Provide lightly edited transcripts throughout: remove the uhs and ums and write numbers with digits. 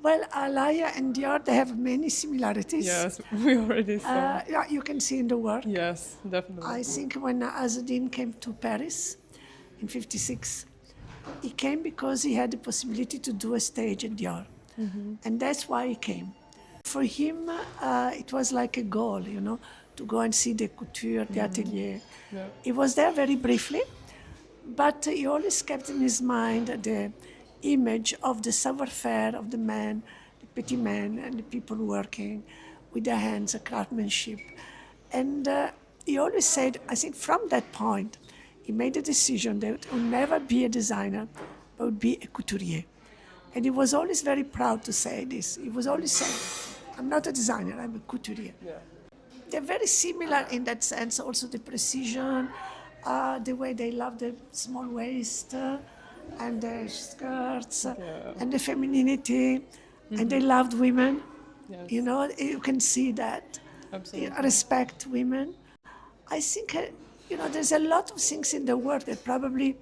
Well, Alaïa and Dior, they have many similarities. Yes, we already saw. Yeah, you can see in the work. Yes, definitely. I think when Azzedine came to Paris in '56, he came because he had the possibility to do a stage at Dior. And that's why he came. For him, it was like a goal, to go and see the couture, the atelier. Yeah. He was there very briefly, but he always kept in his mind the image of the savoir-faire of the man, the petit man, and the people working with their hands, the craftsmanship. And he always said, I think from that point, he made a decision that he would never be a designer, but would be a couturier. And he was always very proud to say this. He was always saying, I'm not a designer, I'm a couturier. Yeah. They're very similar in that sense, also the precision, the way they love the small waist and the skirts and the femininity, and they loved women. Yes. You can see that. Absolutely. Respect women. I think, there's a lot of things in the work that probably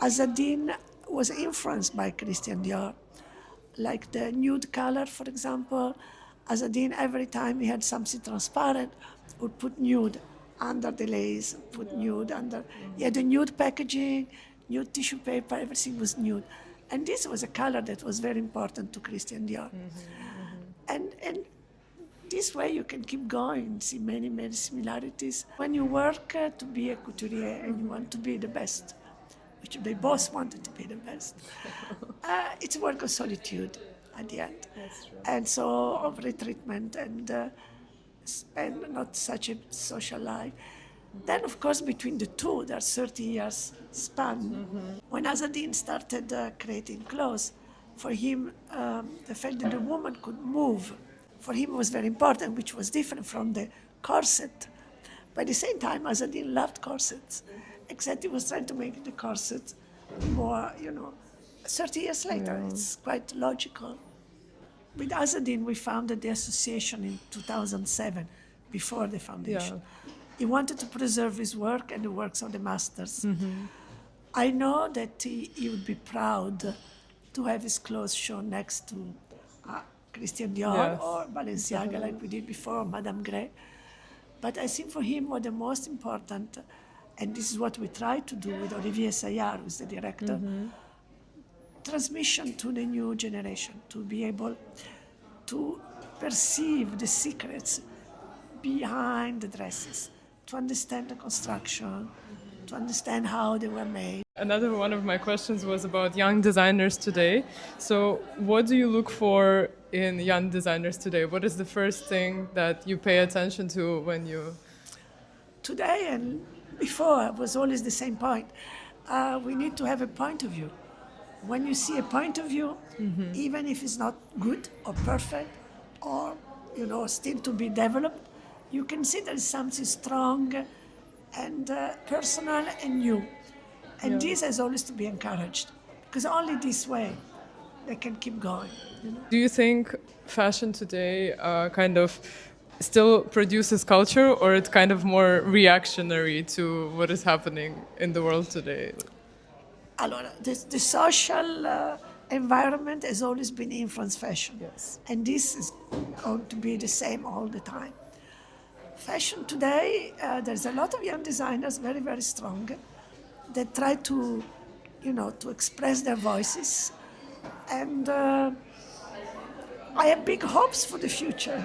Azzedine was influenced by Christian Dior. Like the nude color, for example. Azzedine, every time he had something transparent, would put nude under the lace, put nude under. He had a nude packaging, nude tissue paper, everything was nude. And this was a color that was very important to Christian Dior. And this way you can keep going, see many, many similarities. When you work to be a couturier and you want to be the best, which they both wanted to be the best, it's a work of solitude at the end. That's true. And so of retreatment and spend not such a social life. Then, of course, between the two, there's 30 years span. When Azzedine started creating clothes, for him, the fact that the woman could move, for him was very important, which was different from the corset. But at the same time, Azzedine loved corsets, except he was trying to make the corset more, 30 years later. It's quite logical. With Azzedine, we founded the association in 2007, before the foundation. Yeah. He wanted to preserve his work and the works of the masters. I know that he would be proud to have his clothes shown next to Christian Dior Yes. or Balenciaga, like we did before, or Madame Grey. But I think for him, what the most important, and this is what we try to do with Olivier Sayard, who's the director, transmission to the new generation, to be able to perceive the secrets behind the dresses, to understand the construction, to understand how they were made. Another one of my questions was about young designers today. So, what do you look for in young designers today? What is the first thing that you pay attention to when you... Today and before was always the same point. We need to have a point of view. When you see a point of view, even if it's not good or perfect or still to be developed, you can see there is something strong and personal and new. And this has always to be encouraged, because only this way they can keep going. Do you think fashion today kind of still produces culture, or it's kind of more reactionary to what is happening in the world today? Allora, the social environment has always been influenced fashion. Yes. And this is going to be the same all the time. Fashion today, there's a lot of young designers, very, very strong, that try to, to express their voices. And I have big hopes for the future.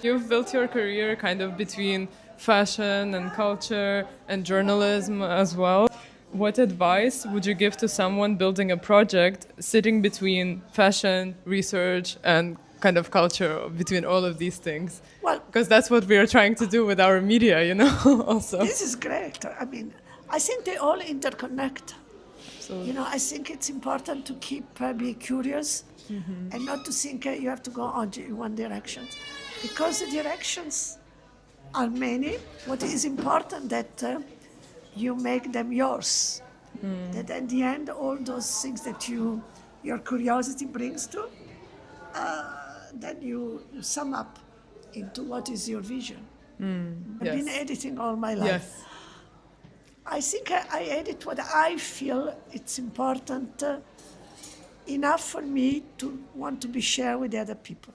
You've built your career kind of between fashion and culture and journalism as well. What advice would you give to someone building a project sitting between fashion, research, and kind of culture, between all of these things? Well, because that's what we are trying to do with our media, also. This is great. I mean, I think they all interconnect. Absolutely. I think it's important to keep be curious and not to think you have to go on in one direction, because the directions are many. What is important that you make them yours. That at the end, all those things that your curiosity brings to, then you sum up into what is your vision. I've been editing all my life. Yes. I think I edit what I feel it's important enough for me to want to be shared with the other people.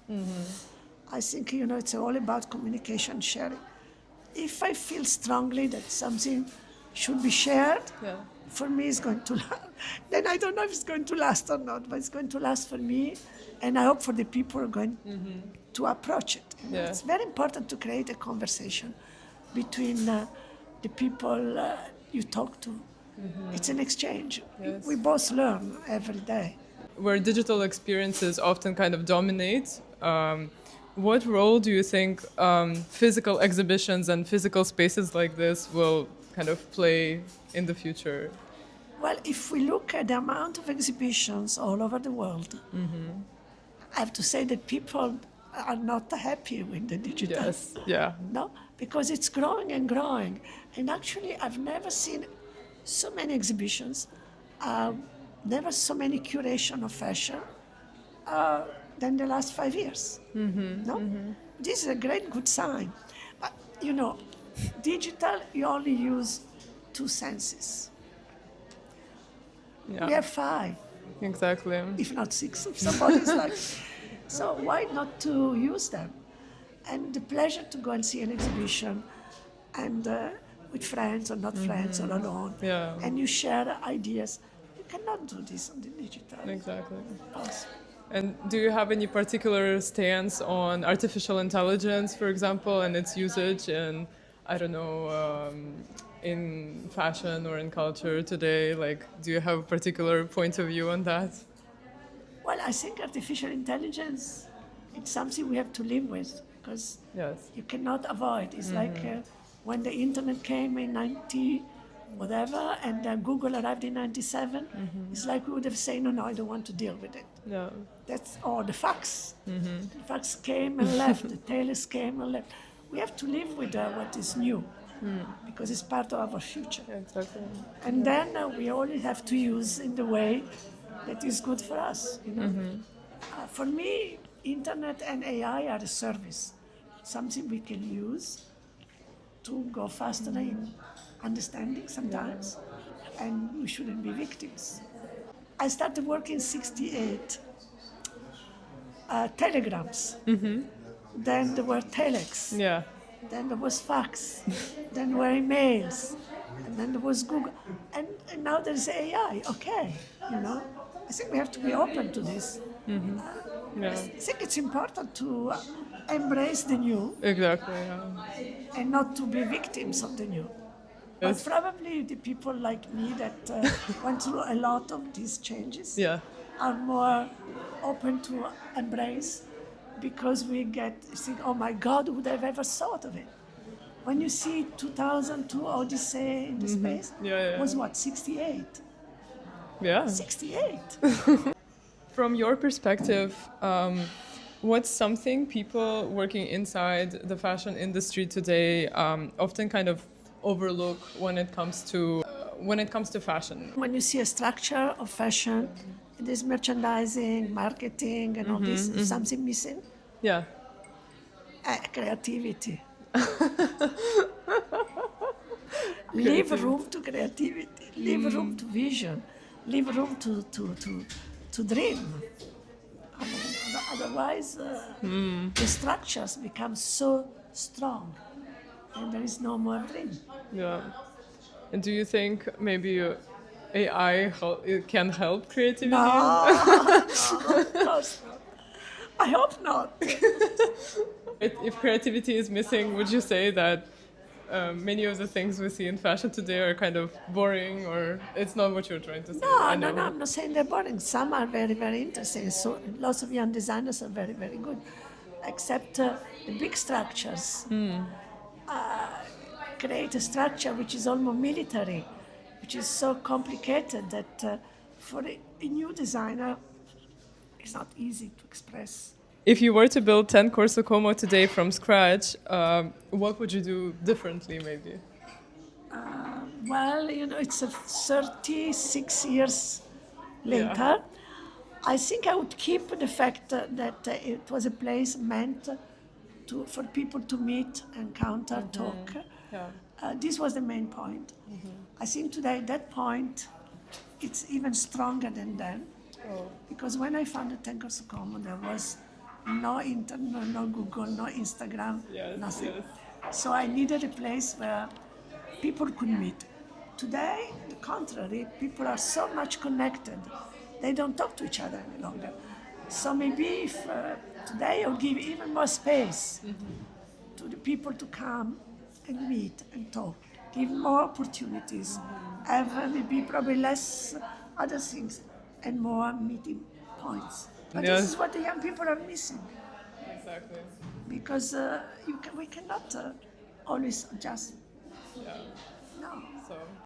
I think, it's all about communication, sharing. If I feel strongly that something should be shared, Yeah. for me it's going to last. Then I don't know if it's going to last or not, but it's going to last for me, and I hope for the people who are going to approach it. Yeah. It's very important to create a conversation between the people you talk to. It's an exchange. Yes. We both learn every day. Where digital experiences often kind of dominate, what role do you think physical exhibitions and physical spaces like this will kind of play in the future? Well, if we look at the amount of exhibitions all over the world, I have to say that people are not happy with the digital. Yes, yeah. No, because it's growing and growing. And actually, I've never seen so many exhibitions, never so many curation of fashion than the last 5 years. No? This is a great good sign. But, digital, you only use 2 senses. Yeah, We have 5, exactly. if not 6, if somebody's like. So why not to use them? And the pleasure to go and see an exhibition and with friends or not friends or alone. Yeah. And you share ideas. You cannot do this on the digital. Exactly. Possible. And do you have any particular stance on artificial intelligence, for example, and its usage in, I don't know, in fashion or in culture today? Like, do you have a particular point of view on that? Well, I think artificial intelligence, it's something we have to live with because Yes. you cannot avoid. It's like when the internet came in 90 whatever and Google arrived in 97, it's like we would have said, no, I don't want to deal with it. Yeah. That's all the fax. The fax came and left, the tailors came and left. We have to live with what is new because it's part of our future. Exactly. And then we only have to use in the way that is good for us. For me, internet and AI are a service, something we can use to go faster in understanding sometimes, and we shouldn't be victims. I started working in 68. Telegrams. Then there were telex. Yeah. Then there was fax. Then there were emails. And then there was Google. And now there's AI. Okay, I think we have to be open to this. Yeah. I think it's important to embrace the new Exactly. Yeah. and not to be victims of the new. Yes. But probably the people like me that went through a lot of these changes Yeah. are more open to embrace because we think, oh my God, would I have ever thought of it? When you see 2002 Odyssey in the space, Yeah. was what, 68? Yeah. 68. From your perspective, what's something people working inside the fashion industry today often kind of overlook when it comes to fashion? When you see a structure of fashion, there's merchandising, marketing, and all this, is something missing? Yeah. Creativity. Leave room to creativity, leave room to vision, leave room to dream. Otherwise, the structures become so strong and there is no more dream. Yeah. And do you think maybe AI it can help creativity? No, of course not. I hope not. If creativity is missing, would you say that many of the things we see in fashion today are kind of boring, or it's not what you're trying to say? No, I no, know. no, I'm not saying they're boring. Some are very, very interesting. So lots of young designers are very, very good, except the big structures. Create a structure which is almost military, which is so complicated that for a new designer, it's not easy to express. If you were to build 10 Corso Como today from scratch, what would you do differently, maybe? Well, it's 36 years later. I think I would keep the fact that it was a place meant for people to meet, encounter, talk. Yeah. This was the main point. I think today that point, it's even stronger than then. Oh. Because when I founded Tenkosukomo, there was no internet, no Google, no Instagram, Yes, nothing. yes. So I needed a place where people could meet. Today, the contrary, people are so much connected. They don't talk to each other any longer. So maybe if today I'll give even more space to the people to come and meet and talk, give more opportunities, have maybe probably less other things and more meeting points. But this is Yes, what the young people are missing exactly. because we cannot always just Yeah. no. So